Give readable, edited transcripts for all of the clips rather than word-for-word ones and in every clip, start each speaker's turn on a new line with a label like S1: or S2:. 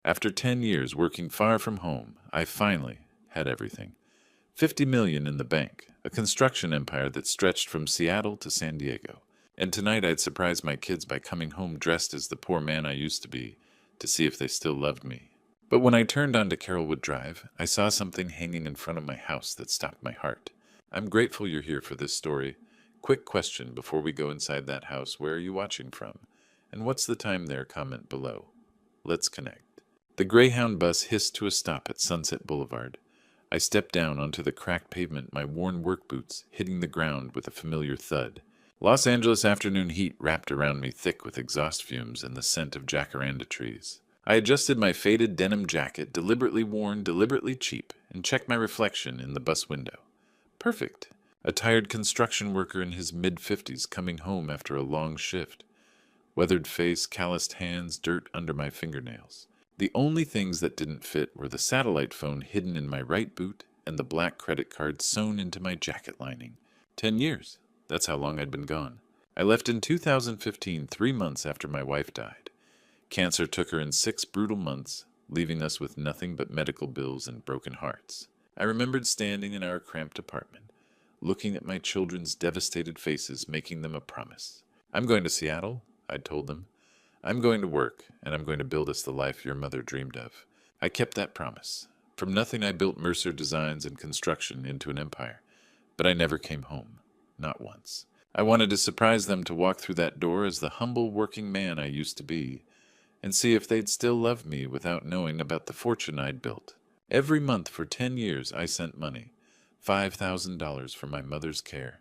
S1: After 10 years working far from home, I finally had everything. 50 million in the bank, a construction empire that stretched from Seattle to San Diego. And tonight I'd surprise my kids by coming home dressed as the poor man I used to be, to see if they still loved me. But when I turned onto Carrollwood Drive, I saw something hanging in front of my house that stopped my heart. I'm grateful you're here for this story. Quick question before we go inside that house: where are you watching from? And what's the time there? Comment below. Let's connect. The Greyhound bus hissed to a stop at Sunset Boulevard. I stepped down onto the cracked pavement, my worn work boots hitting the ground with a familiar thud. Los Angeles afternoon heat wrapped around me thick with exhaust fumes and the scent of jacaranda trees. I adjusted my faded denim jacket, deliberately worn, deliberately cheap, and checked my reflection in the bus window. Perfect. A tired construction worker in his mid-50s coming home after a long shift. Weathered face, calloused hands, dirt under my fingernails. The only things that didn't fit were the satellite phone hidden in my right boot and the black credit card sewn into my jacket lining. 10 years. That's how long I'd been gone. I left in 2015, 3 months after my wife died. Cancer took her in 6 brutal months, leaving us with nothing but medical bills and broken hearts. I remembered standing in our cramped apartment, looking at my children's devastated faces, making them a promise. I'm going to Seattle, I'd told them. I'm going to work, and I'm going to build us the life your mother dreamed of. I kept that promise. From nothing I built Mercer Designs and Construction into an empire. But I never came home. Not once. I wanted to surprise them, to walk through that door as the humble working man I used to be, and see if they'd still love me without knowing about the fortune I'd built. Every month for 10 years I sent money. $5,000 for my mother's care.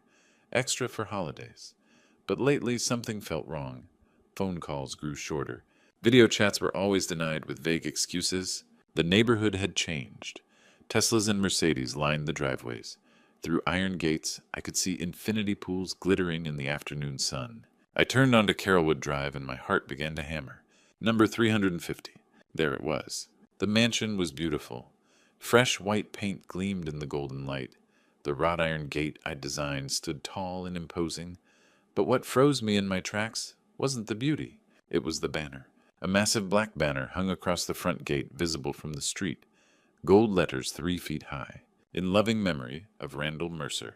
S1: Extra for holidays. But lately something felt wrong. Phone calls grew shorter. Video chats were always denied with vague excuses. The neighborhood had changed. Teslas and Mercedes lined the driveways. Through iron gates, I could see infinity pools glittering in the afternoon sun. I turned onto Carrollwood Drive and my heart began to hammer. Number 350. There it was. The mansion was beautiful. Fresh white paint gleamed in the golden light. The wrought iron gate I'd designed stood tall and imposing. But what froze me in my tracks wasn't the beauty. It was the banner. A massive black banner hung across the front gate, visible from the street. Gold letters 3 feet high. In loving memory of Randall Mercer.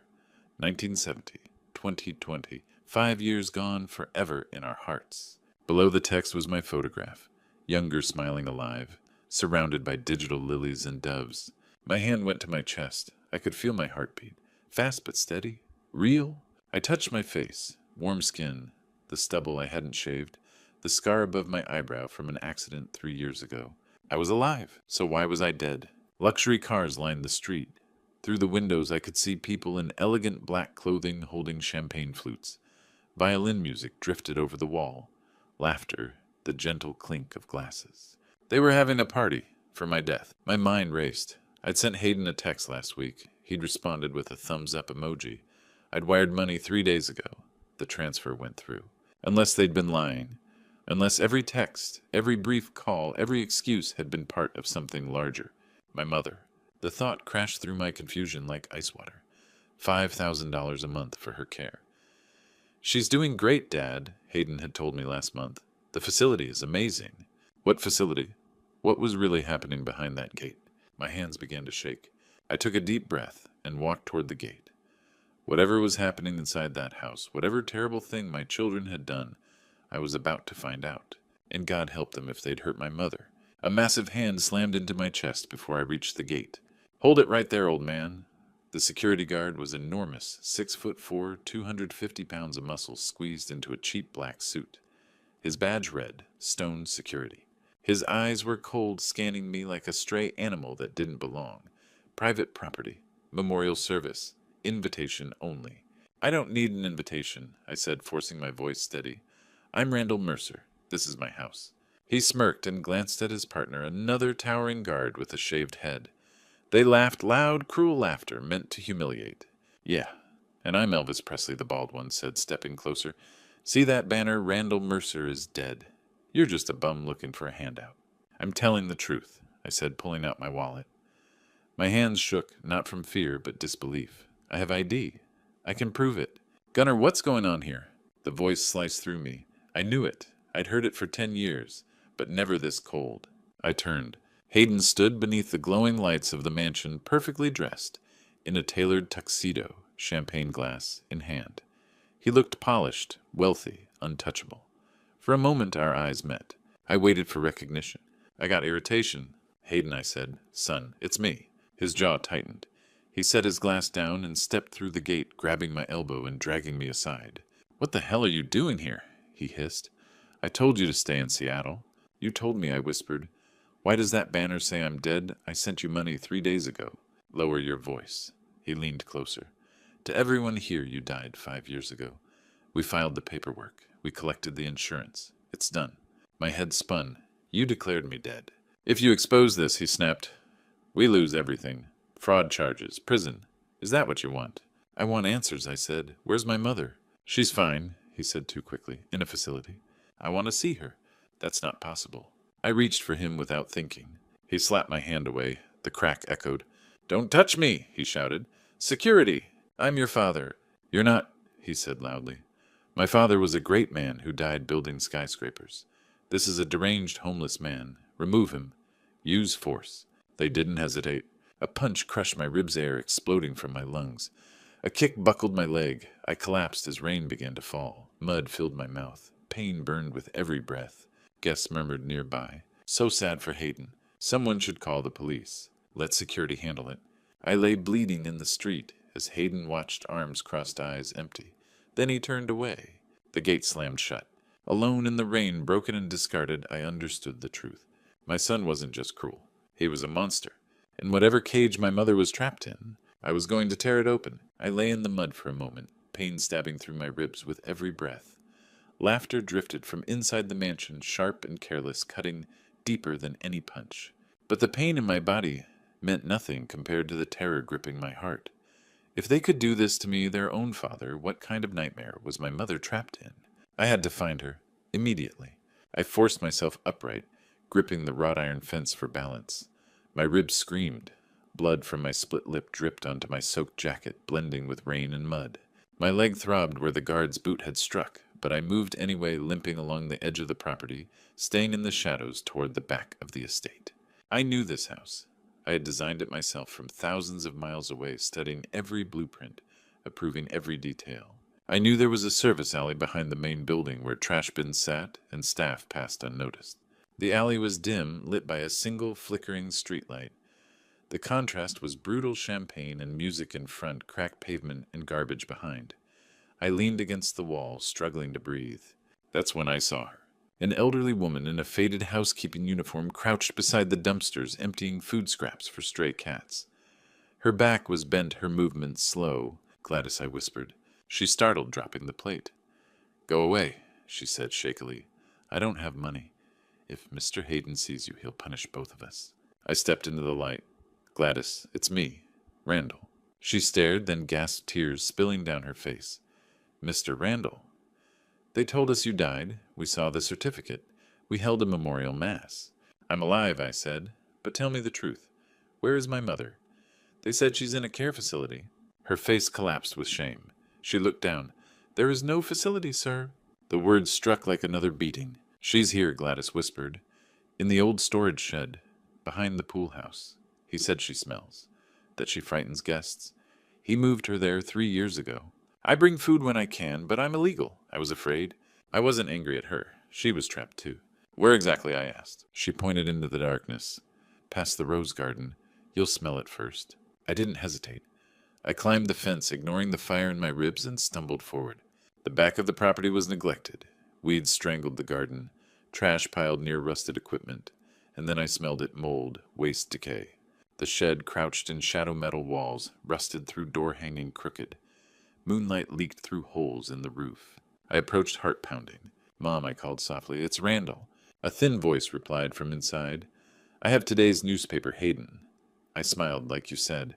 S1: 1970, 2020. 5 years gone, forever in our hearts. Below the text was my photograph. Younger, smiling, alive. Surrounded by digital lilies and doves. My hand went to my chest. I could feel my heartbeat. Fast but steady. Real. I touched my face. Warm skin. The stubble I hadn't shaved, the scar above my eyebrow from an accident 3 years ago. I was alive, so why was I dead? Luxury cars lined the street. Through the windows I could see people in elegant black clothing holding champagne flutes. Violin music drifted over the wall. Laughter, the gentle clink of glasses. They were having a party for my death. My mind raced. I'd sent Hayden a text last week. He'd responded with a thumbs-up emoji. I'd wired money 3 days ago. The transfer went through. Unless they'd been lying. Unless every text, every brief call, every excuse had been part of something larger. My mother. The thought crashed through my confusion like ice water. $5,000 a month for her care. She's doing great, Dad, Hayden had told me last month. The facility is amazing. What facility? What was really happening behind that gate? My hands began to shake. I took a deep breath and walked toward the gate. Whatever was happening inside that house, whatever terrible thing my children had done, I was about to find out. And God help them if they'd hurt my mother. A massive hand slammed into my chest before I reached the gate. Hold it right there, old man. The security guard was enormous, 6'4", 250 pounds of muscle squeezed into a cheap black suit. His badge read, Stone Security. His eyes were cold, scanning me like a stray animal that didn't belong. Private property. Memorial service. Invitation only. I don't need an invitation, I said, forcing my voice steady. I'm Randall Mercer. This is my house. He smirked and glanced at his partner, another towering guard with a shaved head. They laughed loud, cruel laughter meant to humiliate. Yeah, and I'm Elvis Presley, the bald one said, stepping closer. See that banner? Randall Mercer is dead. You're just a bum looking for a handout. I'm telling the truth, I said, pulling out my wallet. My hands shook, not from fear, but disbelief. I have ID. I can prove it. Gunnar, what's going on here? The voice sliced through me. I knew it. I'd heard it for 10 years, but never this cold. I turned. Hayden stood beneath the glowing lights of the mansion, perfectly dressed, in a tailored tuxedo, champagne glass in hand. He looked polished, wealthy, untouchable. For a moment our eyes met. I waited for recognition. I got irritation. Hayden, I said. Son, it's me. His jaw tightened. He set his glass down and stepped through the gate, grabbing my elbow and dragging me aside. What the hell are you doing here? He hissed. I told you to stay in Seattle. You told me, I whispered. Why does that banner say I'm dead? I sent you money 3 days ago. Lower your voice. He leaned closer. To everyone here, you died 5 years ago. We filed the paperwork. We collected the insurance. It's done. My head spun. You declared me dead. If you expose this, he snapped, we lose everything. Fraud charges, prison. Is that what you want? I want answers, I said. Where's my mother? She's fine, he said too quickly, in a facility. I want to see her. That's not possible. I reached for him without thinking. He slapped my hand away. The crack echoed. Don't touch me, he shouted. Security! I'm your father. You're not, he said loudly. My father was a great man who died building skyscrapers. This is a deranged homeless man. Remove him. Use force. They didn't hesitate. A punch crushed my ribs, air exploding from my lungs. A kick buckled my leg. I collapsed as rain began to fall. Mud filled my mouth. Pain burned with every breath. Guests murmured nearby. So sad for Hayden. Someone should call the police. Let security handle it. I lay bleeding in the street as Hayden watched, arms crossed, eyes empty. Then he turned away. The gate slammed shut. Alone in the rain, broken and discarded, I understood the truth. My son wasn't just cruel. He was a monster. In whatever cage my mother was trapped in, I was going to tear it open. I lay in the mud for a moment, pain stabbing through my ribs with every breath. Laughter drifted from inside the mansion, sharp and careless, cutting deeper than any punch. But the pain in my body meant nothing compared to the terror gripping my heart. If they could do this to me, their own father, what kind of nightmare was my mother trapped in? I had to find her, immediately. I forced myself upright, gripping the wrought iron fence for balance. My ribs screamed. Blood from my split lip dripped onto my soaked jacket, blending with rain and mud. My leg throbbed where the guard's boot had struck, but I moved anyway, limping along the edge of the property, staying in the shadows toward the back of the estate. I knew this house. I had designed it myself from thousands of miles away, studying every blueprint, approving every detail. I knew there was a service alley behind the main building where trash bins sat and staff passed unnoticed. The alley was dim, lit by a single flickering streetlight. The contrast was brutal champagne and music in front, cracked pavement and garbage behind. I leaned against the wall, struggling to breathe. That's when I saw her. An elderly woman in a faded housekeeping uniform crouched beside the dumpsters, emptying food scraps for stray cats. Her back was bent, her movements slow. Gladys, I whispered. She startled, dropping the plate. Go away, she said shakily. I don't have money. If Mr. Hayden sees you, he'll punish both of us. I stepped into the light. Gladys, it's me, Randall. She stared, then gasped, tears spilling down her face. Mr. Randall. They told us you died. We saw the certificate. We held a memorial mass. I'm alive, I said. But tell me the truth. Where is my mother? They said she's in a care facility. Her face collapsed with shame. She looked down. There is no facility, sir. The words struck like another beating. She's here, Gladys whispered. In the old storage shed, behind the pool house. He said she smells. That she frightens guests. He moved her there 3 years ago. I bring food when I can, but I'm illegal. I was afraid. I wasn't angry at her. She was trapped too. Where exactly, I asked. She pointed into the darkness. Past the rose garden. You'll smell it first. I didn't hesitate. I climbed the fence, ignoring the fire in my ribs, and stumbled forward. The back of the property was neglected. Weeds strangled the garden. Trash piled near rusted equipment. And then I smelled it: mold, waste, decay. The shed crouched in shadow metal walls, rusted through door hanging crooked. Moonlight leaked through holes in the roof. I approached, heart pounding. Mom, I called softly. It's Randall. A thin voice replied from inside. I have today's newspaper, Hayden. I smiled, like you said.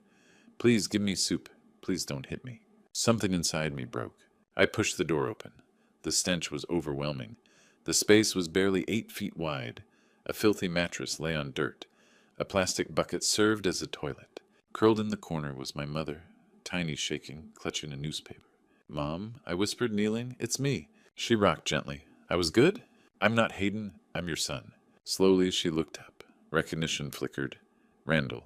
S1: Please give me soup. Please don't hit me. Something inside me broke. I pushed the door open. The stench was overwhelming. The space was barely 8 feet wide. A filthy mattress lay on dirt. A plastic bucket served as a toilet. Curled in the corner was my mother, tiny, shaking, clutching a newspaper. Mom, I whispered, kneeling. It's me. She rocked gently. I was good? I'm not Hayden. I'm your son. Slowly she looked up. Recognition flickered. Randall.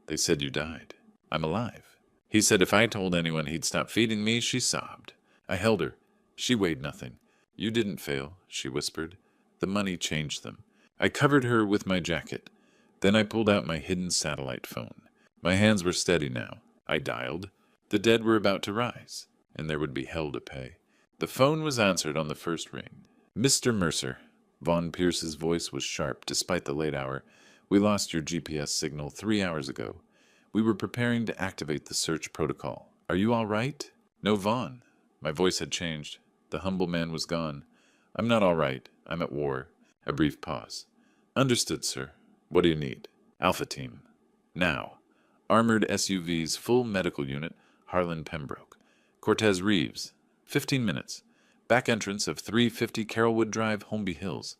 S1: They said you died. I'm alive. He said if I told anyone he'd stop feeding me, she sobbed. I held her. She weighed nothing. You didn't fail, she whispered. The money changed them. I covered her with my jacket. Then I pulled out my hidden satellite phone. My hands were steady now. I dialed. The dead were about to rise, and there would be hell to pay. The phone was answered on the first ring. Mr. Mercer. Von Pierce's voice was sharp despite the late hour. We lost your GPS signal 3 hours ago. We were preparing to activate the search protocol. Are you all right? No, Vaughn. My voice had changed. The humble man was gone. I'm not all right. I'm at war. A brief pause. Understood, sir. What do you need? Alpha Team. Now. Armored SUVs, full medical unit, Harlan Pembroke. Cortez Reeves. 15 minutes. Back entrance of 350 Carrollwood Drive, Holmby Hills.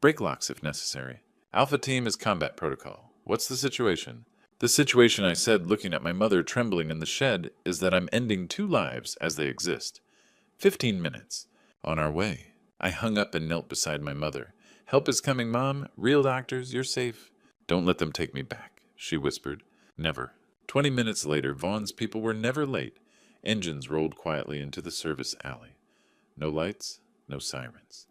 S1: Break locks if necessary. Alpha Team is combat protocol. What's the situation? The situation, I said, looking at my mother trembling in the shed, is that I'm ending 2 lives as they exist. 15 minutes. On our way. I hung up and knelt beside my mother. Help is coming, Mom. Real doctors, you're safe. Don't let them take me back, she whispered. Never. 20 minutes later, Vaughn's people were never late. Engines rolled quietly into the service alley. No lights, no sirens.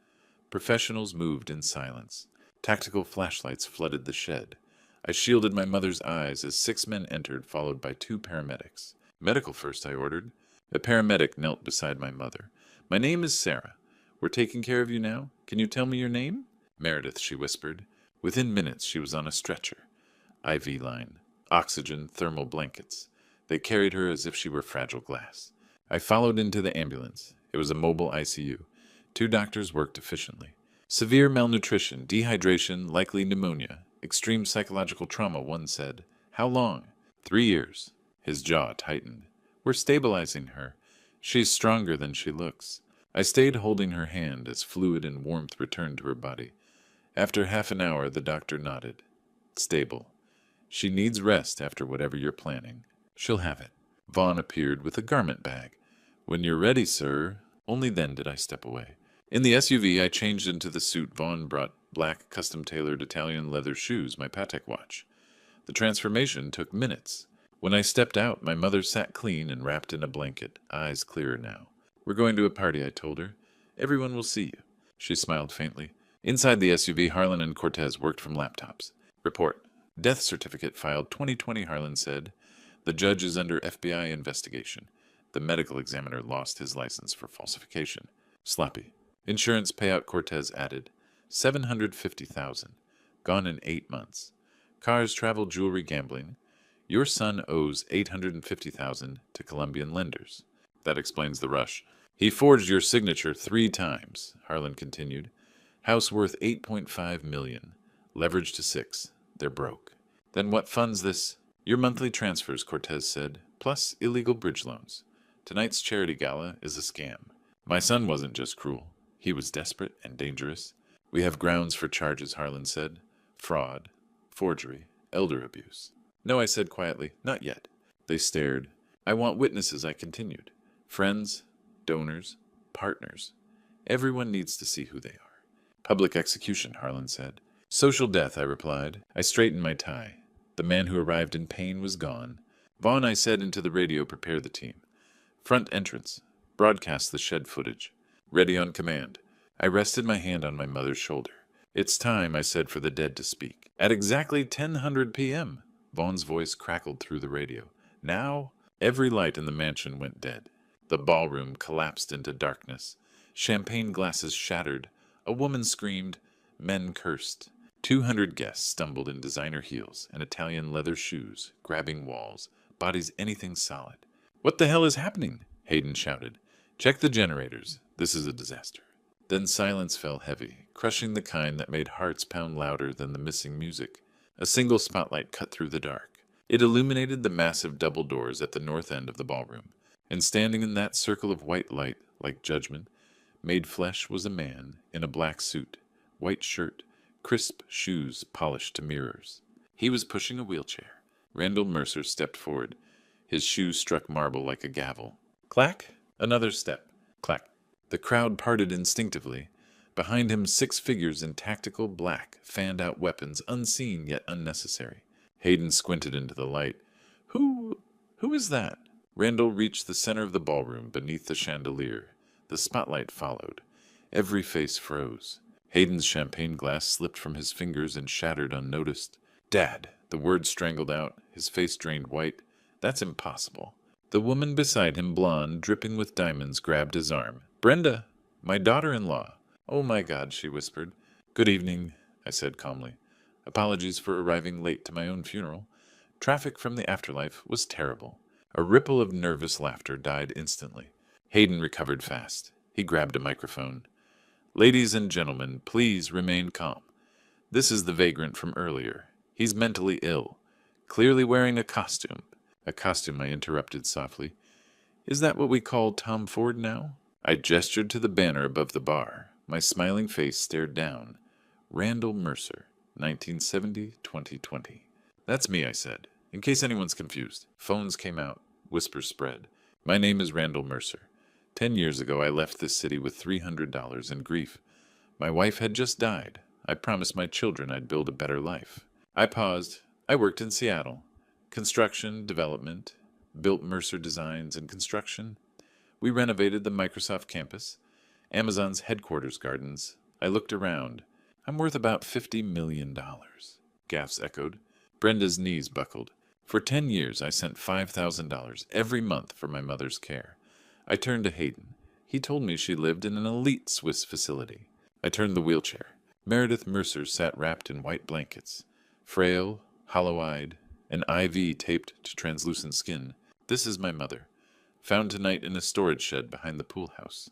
S1: Professionals moved in silence. Tactical flashlights flooded the shed. I shielded my mother's eyes as 6 men entered, followed by 2 paramedics. Medical first, I ordered. A paramedic knelt beside my mother. My name is Sarah. We're taking care of you now. Can you tell me your name? Meredith, she whispered. Within minutes, she was on a stretcher. IV line. Oxygen, thermal blankets. They carried her as if she were fragile glass. I followed into the ambulance. It was a mobile ICU. 2 doctors worked efficiently. Severe malnutrition, dehydration, likely pneumonia. Extreme psychological trauma, one said. How long? 3 years. His jaw tightened. We're stabilizing her. She's stronger than she looks. I stayed holding her hand as fluid and warmth returned to her body. After half an hour, the doctor nodded. Stable. She needs rest after whatever you're planning. She'll have it. Vaughn appeared with a garment bag. When you're ready, sir. Only then did I step away. In the SUV, I changed into the suit Vaughn brought, black, custom-tailored Italian leather shoes, my Patek watch. The transformation took minutes. When I stepped out, my mother sat clean and wrapped in a blanket, eyes clearer now. We're going to a party, I told her. Everyone will see you. She smiled faintly. Inside the SUV, Harlan and Cortez worked from laptops. Report. Death certificate filed 2020, Harlan said. The judge is under FBI investigation. The medical examiner lost his license for falsification. Sloppy. Insurance payout, Cortez added. $750,000. Gone in 8 months. Cars, travel, jewelry, gambling. Your son owes $850,000 to Colombian lenders. That explains the rush. He forged your signature 3 times, Harlan continued. House worth $8.5 million. Leverage to 6. They're broke. Then what funds this? Your monthly transfers, Cortez said, plus illegal bridge loans. Tonight's charity gala is a scam. My son wasn't just cruel. He was desperate and dangerous. We have grounds for charges, Harlan said. Fraud, forgery, elder abuse. No, I said quietly, not yet. They stared. I want witnesses, I continued. Friends, donors, partners. Everyone needs to see who they are. Public execution, Harlan said. Social death, I replied. I straightened my tie. The man who arrived in pain was gone. Vaughn, I said into the radio, prepare the team. Front entrance. Broadcast the shed footage. Ready on command. I rested my hand on my mother's shoulder. It's time, I said, for the dead to speak. At exactly 10:00 p.m., Vaughn's voice crackled through the radio. Now, every light in the mansion went dead. The ballroom collapsed into darkness. Champagne glasses shattered. A woman screamed. Men cursed. 200 guests stumbled in designer heels and Italian leather shoes, grabbing walls, bodies anything solid. What the hell is happening? Hayden shouted. Check the generators. This is a disaster. Then silence fell heavy, crushing the kind that made hearts pound louder than the missing music. A single spotlight cut through the dark. It illuminated the massive double doors at the north end of the ballroom, and standing in that circle of white light, like judgment, made flesh was a man in a black suit, white shirt, crisp shoes polished to mirrors. He was pushing a wheelchair. Randall Mercer stepped forward. His shoes struck marble like a gavel. Clack! Another step. Clack. The crowd parted instinctively. Behind him, 6 figures in tactical black, fanned-out weapons, unseen yet unnecessary. Hayden squinted into the light. Who is that? Randall reached the center of the ballroom, beneath the chandelier. The spotlight followed. Every face froze. Hayden's champagne glass slipped from his fingers and shattered unnoticed. Dad! The word strangled out, his face drained white. That's impossible. The woman beside him, blonde, dripping with diamonds, grabbed his arm. Brenda! My daughter-in-law! Oh my God, she whispered. Good evening, I said calmly. Apologies for arriving late to my own funeral. Traffic from the afterlife was terrible. A ripple of nervous laughter died instantly. Hayden recovered fast. He grabbed a microphone. Ladies and gentlemen, please remain calm. This is the vagrant from earlier. He's mentally ill, clearly wearing a costume. A costume, I interrupted softly. Is that what we call Tom Ford now? I gestured to the banner above the bar. My smiling face stared down. Randall Mercer, 1970-2020. That's me, I said, in case anyone's confused. Phones came out. Whispers spread. My name is Randall Mercer. 10 years ago, I left this city with $300 in grief. My wife had just died. I promised my children I'd build a better life. I paused. I worked in Seattle. Construction, development, built Mercer Designs and Construction. We renovated the Microsoft campus, Amazon's headquarters gardens. I looked around. I'm worth about $50 million. Gaffs echoed. Brenda's knees buckled. For 10 years, I sent $5,000 every month for my mother's care. I turned to Hayden. He told me she lived in an elite Swiss facility. I turned the wheelchair. Meredith Mercer sat wrapped in white blankets. Frail, hollow-eyed, an IV taped to translucent skin. This is my mother. Found tonight in a storage shed behind the pool house.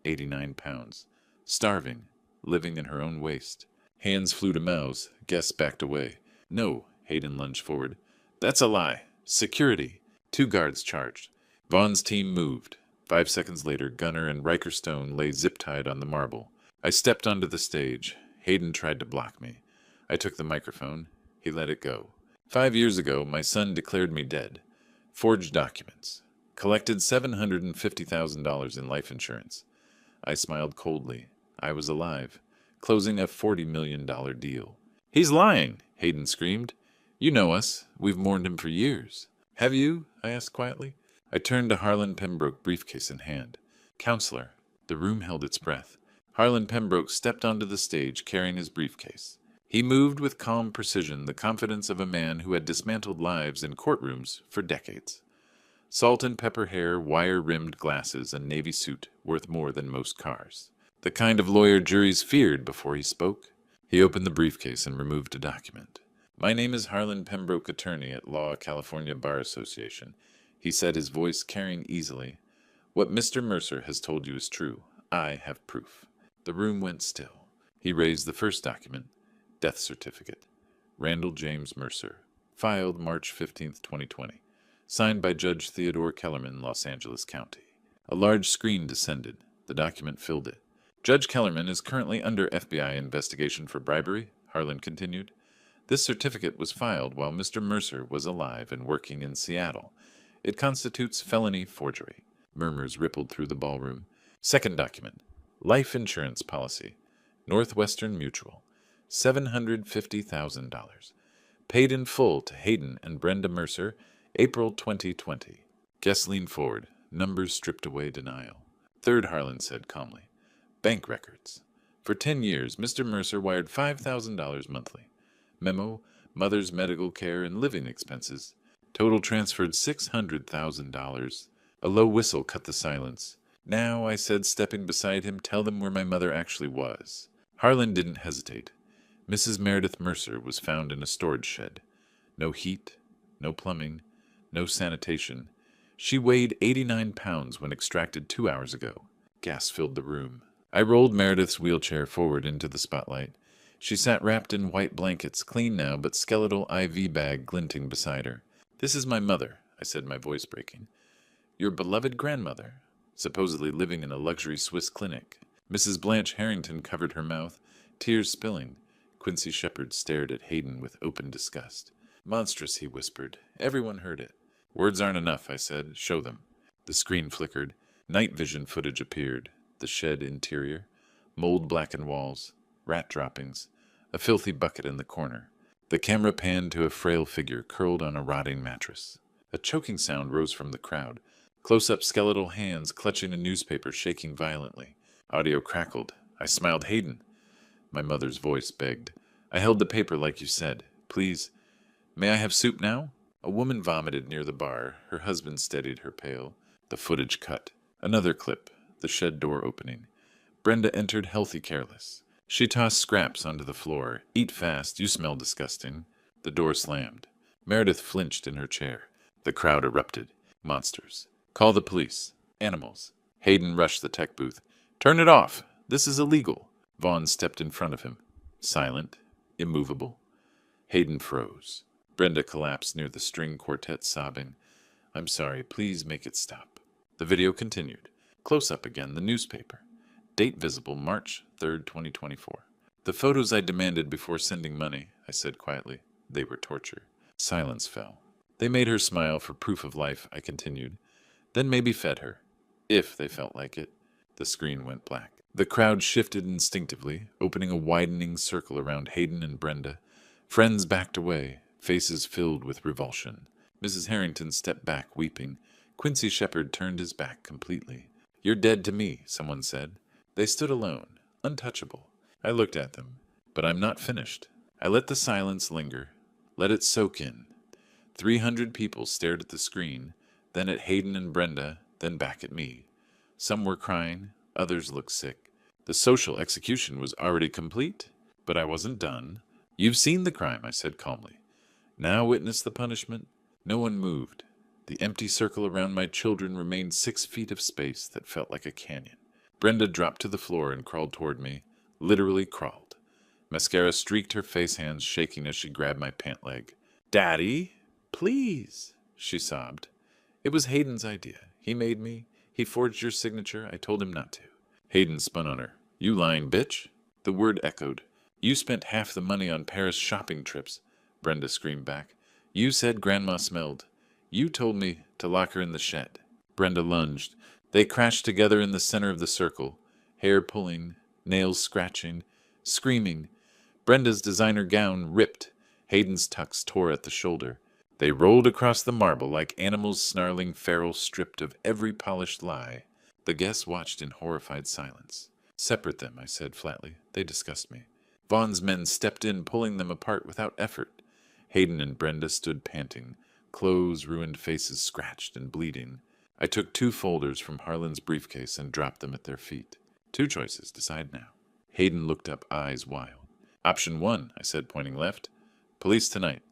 S1: 89 pounds. Starving. Living in her own waste. Hands flew to mouths. Guests backed away. No, Hayden lunged forward. That's a lie. Security. 2 guards charged. Vaughn's team moved. 5 seconds later, Gunner and Riker Stone lay zip-tied on the marble. I stepped onto the stage. Hayden tried to block me. I took the microphone. He let it go. 5 years ago, my son declared me dead. Forged documents. Collected $750,000 in life insurance. I smiled coldly. I was alive. Closing a $40 million deal. He's lying, Hayden screamed. You know us. We've mourned him for years. Have you? I asked quietly. I turned to Harlan Pembroke, briefcase in hand. Counselor. The room held its breath. Harlan Pembroke stepped onto the stage carrying his briefcase. He moved with calm precision, the confidence of a man who had dismantled lives in courtrooms for decades. Salt and pepper hair, wire-rimmed glasses, and navy suit worth more than most cars. The kind of lawyer juries feared before he spoke. He opened the briefcase and removed a document. My name is Harlan Pembroke, attorney at Law California Bar Association. He said, his voice carrying easily. What Mr. Mercer has told you is true. I have proof. The room went still. He raised the first document. Death certificate. Randall James Mercer. Filed March 15, 2020. Signed by Judge Theodore Kellerman, Los Angeles County. A large screen descended. The document filled it. Judge Kellerman is currently under FBI investigation for bribery, Harlan continued. This certificate was filed while Mr. Mercer was alive and working in Seattle. It constitutes felony forgery. Murmurs rippled through the ballroom. Second document. Life insurance policy. Northwestern Mutual. $750,000. Paid in full to Hayden and Brenda Mercer, April 2020. Guests leaned forward. Numbers stripped away denial. Third, Harlan said calmly. Bank records. For 10 years, Mr. Mercer wired $5,000 monthly. Memo, mother's medical care and living expenses. Total transferred $600,000. A low whistle cut the silence. Now, I said, stepping beside him, tell them where my mother actually was. Harlan didn't hesitate. Mrs. Meredith Mercer was found in a storage shed. No heat, no plumbing, no sanitation. She weighed 89 pounds when extracted 2 hours ago. Gas filled the room. I rolled Meredith's wheelchair forward into the spotlight. She sat wrapped in white blankets, clean now, but skeletal IV bag glinting beside her. This is my mother, I said, my voice breaking. Your beloved grandmother, supposedly living in a luxury Swiss clinic. Mrs. Blanche Harrington covered her mouth, tears spilling. Quincy Shepherd stared at Hayden with open disgust. Monstrous, he whispered. Everyone heard it. Words aren't enough, I said. Show them. The screen flickered. Night vision footage appeared. The shed interior. Mold-blackened walls, rat droppings, a filthy bucket in the corner. The camera panned to a frail figure curled on a rotting mattress. A choking sound rose from the crowd. Close-up skeletal hands clutching a newspaper shaking violently. Audio crackled. I smiled. Hayden. My mother's voice begged. I held the paper like you said. Please. May I have soup now? A woman vomited near the bar. Her husband steadied her pail. The footage cut. Another clip. The shed door opening. Brenda entered healthy careless. She tossed scraps onto the floor. Eat fast, you smell disgusting. The door slammed. Meredith flinched in her chair. The crowd erupted. Monsters. Call the police. Animals. Hayden rushed the tech booth. Turn it off. This is illegal. Vaughn stepped in front of him. Silent. Immovable. Hayden froze. Brenda collapsed near the string quartet, sobbing. I'm sorry, please make it stop. The video continued. Close up again, the newspaper. Date visible, March 3rd, 2024. The photos I demanded before sending money, I said quietly. They were torture. Silence fell. They made her smile for proof of life, I continued. Then maybe fed her. If they felt like it. The screen went black. The crowd shifted instinctively, opening a widening circle around Hayden and Brenda. Friends backed away, faces filled with revulsion. Mrs. Harrington stepped back, weeping. Quincy Shepherd turned his back completely. You're dead to me, someone said. They stood alone, untouchable. I looked at them, but I'm not finished. I let the silence linger, let it soak in. 300 people stared at the screen, then at Hayden and Brenda, then back at me. Some were crying, others looked sick. The social execution was already complete, but I wasn't done. You've seen the crime, I said calmly. Now witness the punishment. No one moved. The empty circle around my children remained 6 feet of space that felt like a canyon. Brenda dropped to the floor and crawled toward me, literally crawled. Mascara streaked her face, hands shaking as she grabbed my pant leg. Daddy, please, she sobbed. It was Hayden's idea. He made me. He forged your signature. I told him not to. Hayden spun on her. You lying bitch? The word echoed. You spent half the money on Paris shopping trips. Brenda screamed back. You said Grandma smelled. You told me to lock her in the shed. Brenda lunged. They crashed together in the center of the circle, hair pulling, nails scratching, screaming. Brenda's designer gown ripped. Hayden's tux tore at the shoulder. They rolled across the marble like animals snarling feral, stripped of every polished lie. The guests watched in horrified silence. Separate them, I said flatly. They disgust me. Vaughn's men stepped in, pulling them apart without effort. Hayden and Brenda stood panting, clothes, ruined faces scratched and bleeding. I took 2 folders from Harlan's briefcase and dropped them at their feet. 2 choices, decide now. Hayden looked up, eyes wild. Option 1, I said, pointing left. Police tonight.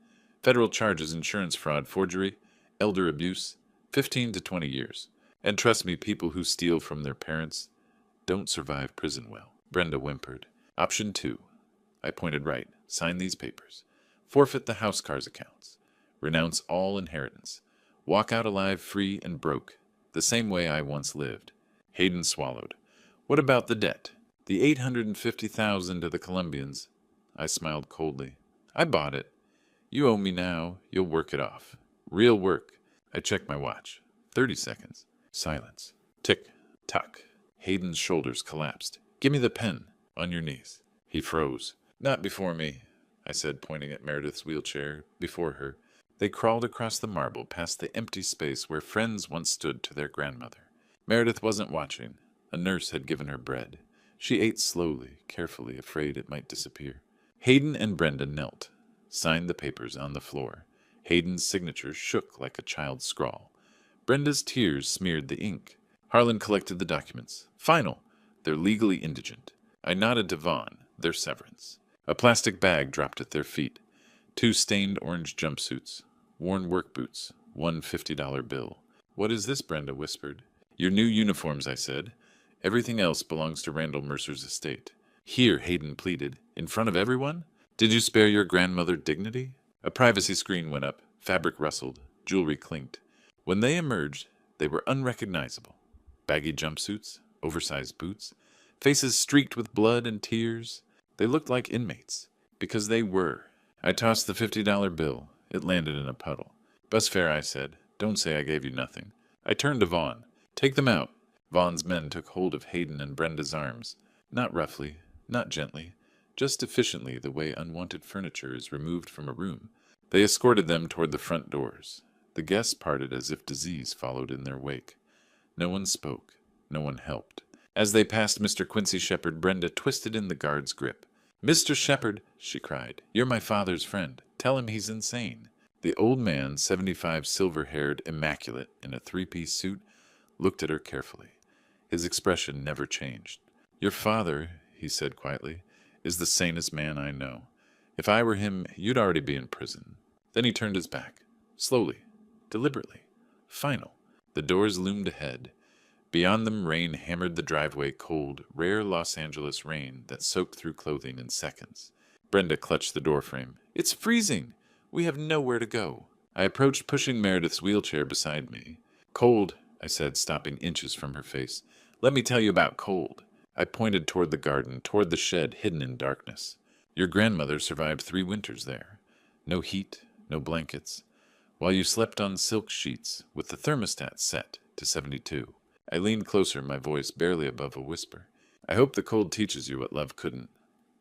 S1: Federal charges, insurance fraud, forgery, elder abuse, 15 to 20 years. And trust me, people who steal from their parents don't survive prison well. Brenda whimpered. Option 2. I pointed right. Sign these papers. Forfeit the house cars accounts. Renounce all inheritance. Walk out alive, free and broke. The same way I once lived. Hayden swallowed. What about the debt? The $850,000 to the Colombians. I smiled coldly. I bought it. You owe me now. You'll work it off. Real work. I checked my watch. 30 seconds. Silence. Tick, tock. Hayden's shoulders collapsed. Give me the pen. On your knees. He froze. Not before me, I said, pointing at Meredith's wheelchair. Before her. They crawled across the marble, past the empty space where friends once stood to their grandmother. Meredith wasn't watching. A nurse had given her bread. She ate slowly, carefully, afraid it might disappear. Hayden and Brenda knelt, signed the papers on the floor. Hayden's signature shook like a child's scrawl. Brenda's tears smeared the ink. Harlan collected the documents. Final. They're legally indigent. I nodded to Vaughn, their severance. A plastic bag dropped at their feet. 2 stained orange jumpsuits. Worn work boots, 1 $50 bill. What is this? Brenda whispered. Your new uniforms, I said. Everything else belongs to Randall Mercer's estate. Here, Hayden pleaded. In front of everyone? Did you spare your grandmother dignity? A privacy screen went up. Fabric rustled. Jewelry clinked. When they emerged, they were unrecognizable. Baggy jumpsuits, oversized boots, faces streaked with blood and tears. They looked like inmates, because they were. I tossed the $50 bill. It landed in a puddle. Bus fare, I said. Don't say I gave you nothing. I turned to Vaughn. Take them out. Vaughn's men took hold of Hayden and Brenda's arms. Not roughly, not gently, just efficiently the way unwanted furniture is removed from a room. They escorted them toward the front doors. The guests parted as if disease followed in their wake. No one spoke. No one helped. As they passed Mr. Quincy Shepherd, Brenda twisted in the guard's grip. "Mr. Shepherd," she cried, "you're my father's friend. Tell him he's insane." The old man, 75, silver-haired, immaculate, in a three-piece suit, looked at her carefully. His expression never changed. "Your father," he said quietly, "is the sanest man I know. If I were him, you'd already be in prison." Then he turned his back. Slowly. Deliberately. Final. The doors loomed ahead. Beyond them, rain hammered the driveway, cold, rare Los Angeles rain that soaked through clothing in seconds. Brenda clutched the doorframe. "It's freezing! We have nowhere to go." I approached, pushing Meredith's wheelchair beside me. "Cold," I said, stopping inches from her face. "Let me tell you about cold." I pointed toward the garden, toward the shed hidden in darkness. "Your grandmother survived 3 winters there. No heat, no blankets, while you slept on silk sheets with the thermostat set to 72. I leaned closer, my voice barely above a whisper. "I hope the cold teaches you what love couldn't.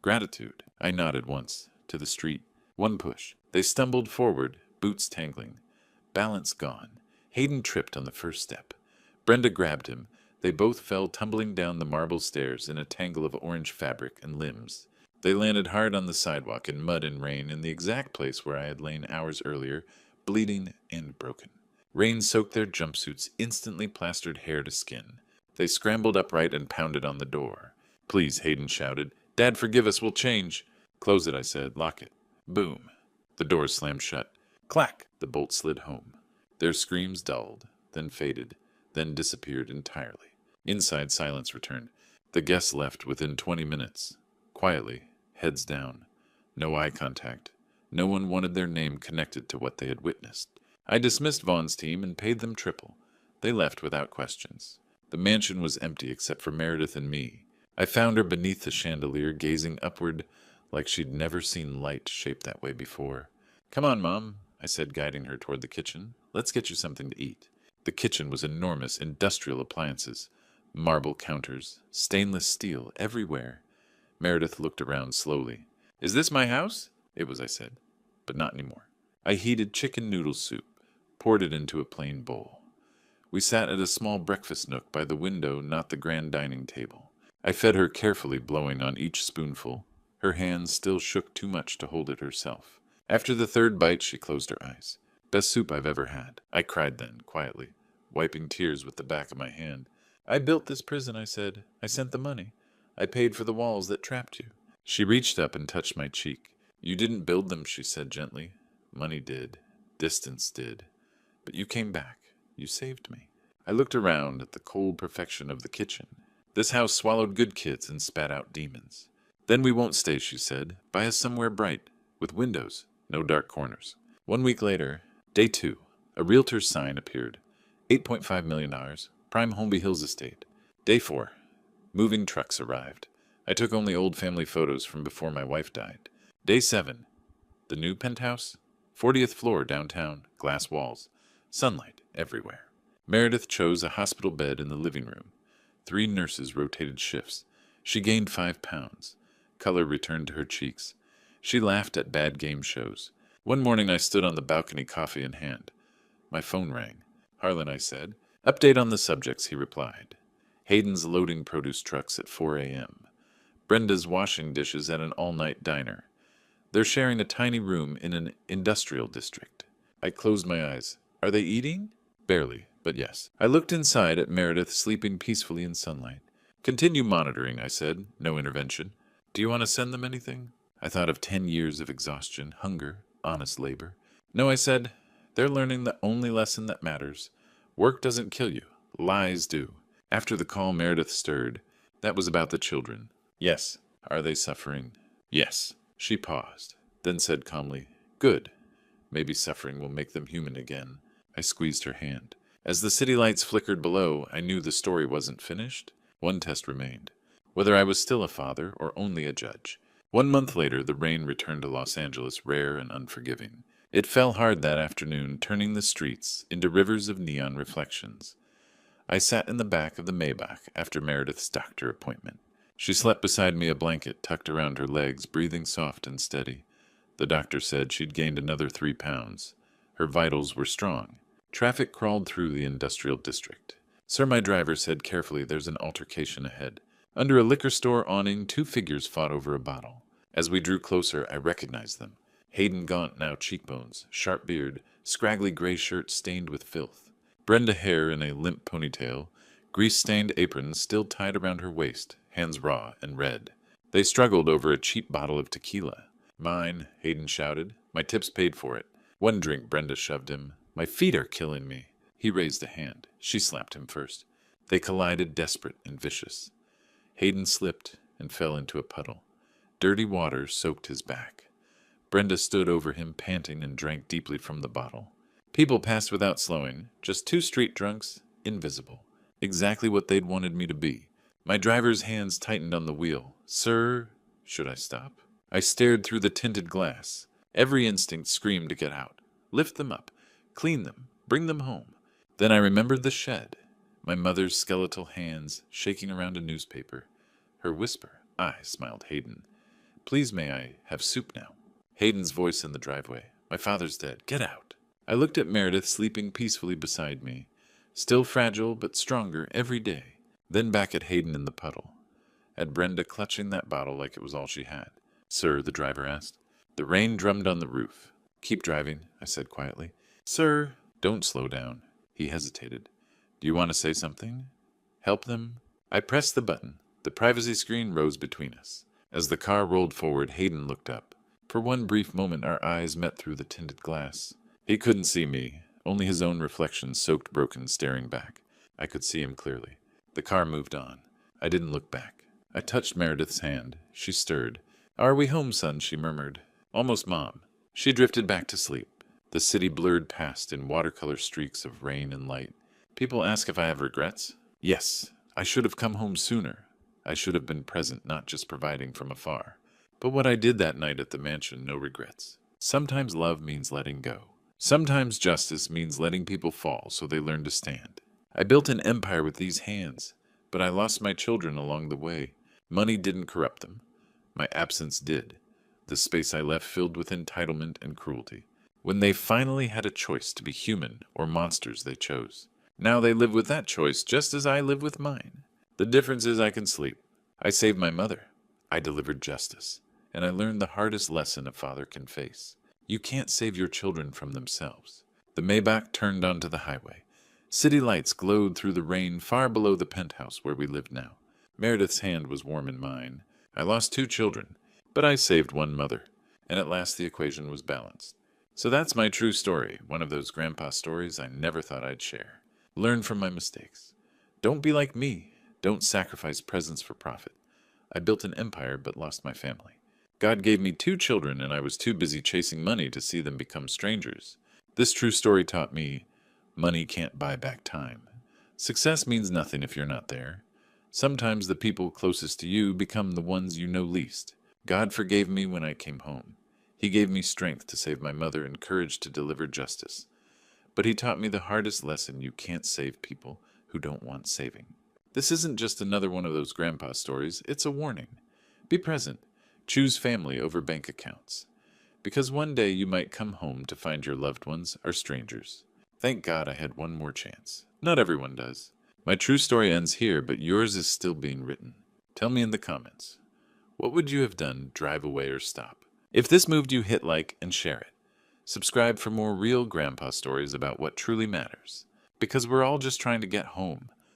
S1: Gratitude." I nodded once, to the street. One push. They stumbled forward, boots tangling. Balance gone. Hayden tripped on the first step. Brenda grabbed him. They both fell tumbling down the marble stairs in a tangle of orange fabric and limbs. They landed hard on the sidewalk in mud and rain in the exact place where I had lain hours earlier, bleeding and broken. Rain soaked their jumpsuits, instantly plastered hair to skin. They scrambled upright and pounded on the door. "Please," Hayden shouted. "Dad, forgive us, we'll change." "Close it," I said. "Lock it." Boom. The doors slammed shut. Clack! The bolt slid home. Their screams dulled, then faded, then disappeared entirely. Inside, silence returned. The guests left within 20 minutes. Quietly, heads down. No eye contact. No one wanted their name connected to what they had witnessed. I dismissed Vaughn's team and paid them triple. They left without questions. The mansion was empty except for Meredith and me. I found her beneath the chandelier, gazing upward like she'd never seen light shaped that way before. "Come on, Mom," I said, guiding her toward the kitchen. "Let's get you something to eat." The kitchen was enormous, industrial appliances. Marble counters, stainless steel everywhere. Meredith looked around slowly. "Is this my house?" It was, I said, but not anymore. I heated chicken noodle soup, poured it into a plain bowl. We sat at a small breakfast nook by the window, not the grand dining table. I fed her carefully, blowing on each spoonful. Her hands still shook too much to hold it herself. After the third bite, she closed her eyes. "Best soup I've ever had." I cried then, quietly, wiping tears with the back of my hand. "I built this prison," I said. "I sent the money. I paid for the walls that trapped you." She reached up and touched my cheek. "You didn't build them," she said gently. "Money did. Distance did. But you came back. You saved me." I looked around at the cold perfection of the kitchen. This house swallowed good kids and spat out demons. "Then we won't stay," she said. "Buy us somewhere bright, with windows, no dark corners." 1 week later, day 2, a realtor's sign appeared. $8.5 million, prime Holmby Hills estate. Day 4, moving trucks arrived. I took only old family photos from before my wife died. Day 7, the new penthouse, 40th floor downtown, glass walls, sunlight everywhere. Meredith chose a hospital bed in the living room. 3 nurses rotated shifts. She gained 5 pounds. Color returned to her cheeks. She laughed at bad game shows. One morning I stood on the balcony, coffee in hand. My phone rang. "Harlan," I said. "Update on the subjects," he replied. Hayden's loading produce trucks at 4 a.m. Brenda's washing dishes at an all-night diner. They're sharing a tiny room in an industrial district. I closed my eyes. "Are they eating?" "Barely, but yes." I looked inside at Meredith sleeping peacefully in sunlight. "Continue monitoring," I said. "No intervention." "Do you want to send them anything?" I thought of 10 years of exhaustion, hunger, honest labor. "No," I said. "They're learning the only lesson that matters. Work doesn't kill you. Lies do." After the call, Meredith stirred. "That was about the children." "Yes." "Are they suffering?" "Yes." She paused, then said calmly, "Good. Maybe suffering will make them human again." I squeezed her hand. As the city lights flickered below, I knew the story wasn't finished. One test remained. Whether I was still a father or only a judge. 1 month later, the rain returned to Los Angeles, rare and unforgiving. It fell hard that afternoon, turning the streets into rivers of neon reflections. I sat in the back of the Maybach after Meredith's doctor appointment. She slept beside me, a blanket tucked around her legs, breathing soft and steady. The doctor said she'd gained another 3 pounds. Her vitals were strong. Traffic crawled through the industrial district. Sir, my driver said carefully, there's an altercation ahead. Under a liquor store awning, 2 figures fought over a bottle. As we drew closer, I recognized them. Hayden Gaunt, now cheekbones, sharp beard, scraggly gray shirt stained with filth. Brenda Hare in a limp ponytail, grease-stained apron still tied around her waist, hands raw and red. They struggled over a cheap bottle of tequila. Mine, Hayden shouted. My tips paid for it. 1 drink, Brenda shoved him. My feet are killing me. He raised a hand. She slapped him first. They collided, desperate and vicious. Hayden slipped and fell into a puddle. Dirty water soaked his back. Brenda stood over him, panting, and drank deeply from the bottle. People passed without slowing, just 2 street drunks, invisible. Exactly what they'd wanted me to be. My driver's hands tightened on the wheel. Sir, should I stop? I stared through the tinted glass. Every instinct screamed to get out. Lift them up. Clean them. Bring them home. Then I remembered the shed. My mother's skeletal hands shaking around a newspaper. Her whisper. "I," smiled Hayden. "Please, may I have soup now?" Hayden's voice in the driveway. "My father's dead. Get out." I looked at Meredith sleeping peacefully beside me. Still fragile, but stronger every day. Then back at Hayden in the puddle. At Brenda clutching that bottle like it was all she had. "Sir," the driver asked. The rain drummed on the roof. "Keep driving," I said quietly. "Sir." "Don't slow down." He hesitated. "Do you want to say something? Help them?" I pressed the button. The privacy screen rose between us. As the car rolled forward, Hayden looked up. For one brief moment our eyes met through the tinted glass. He couldn't see me, only his own reflection soaked broken, staring back. I could see him clearly. The car moved on. I didn't look back. I touched Meredith's hand. She stirred. "Are we home, son?" she murmured. "Almost, Mom." She drifted back to sleep. The city blurred past in watercolor streaks of rain and light. People ask if I have regrets. Yes, I should have come home sooner. I should have been present, not just providing from afar. But what I did that night at the mansion, no regrets. Sometimes love means letting go. Sometimes justice means letting people fall so they learn to stand. I built an empire with these hands, but I lost my children along the way. Money didn't corrupt them. My absence did. The space I left filled with entitlement and cruelty. When they finally had a choice to be human or monsters, they chose. Now they live with that choice just as I live with mine. The difference is I can sleep. I saved my mother. I delivered justice. And I learned the hardest lesson a father can face. You can't save your children from themselves. The Maybach turned onto the highway. City lights glowed through the rain far below the penthouse where we lived now. Meredith's hand was warm in mine. I lost 2 children, but I saved 1 mother. And at last the equation was balanced. So that's my true story, one of those grandpa stories I never thought I'd share. Learn from my mistakes. Don't be like me. Don't sacrifice presents for profit. I built an empire but lost my family. God gave me 2 children and I was too busy chasing money to see them become strangers. This true story taught me money can't buy back time. Success means nothing if you're not there. Sometimes the people closest to you become the ones you know least. God forgave me when I came home. He gave me strength to save my mother and courage to deliver justice. But he taught me the hardest lesson: you can't save people who don't want saving. This isn't just another one of those grandpa stories, it's a warning. Be present. Choose family over bank accounts. Because one day you might come home to find your loved ones are strangers. Thank God I had one more chance. Not everyone does. My true story ends here, but yours is still being written. Tell me in the comments. What would you have done, drive away or stop? If this moved you, hit like and share it. Subscribe for more real grandpa stories about what truly matters. Because we're all just trying to get home.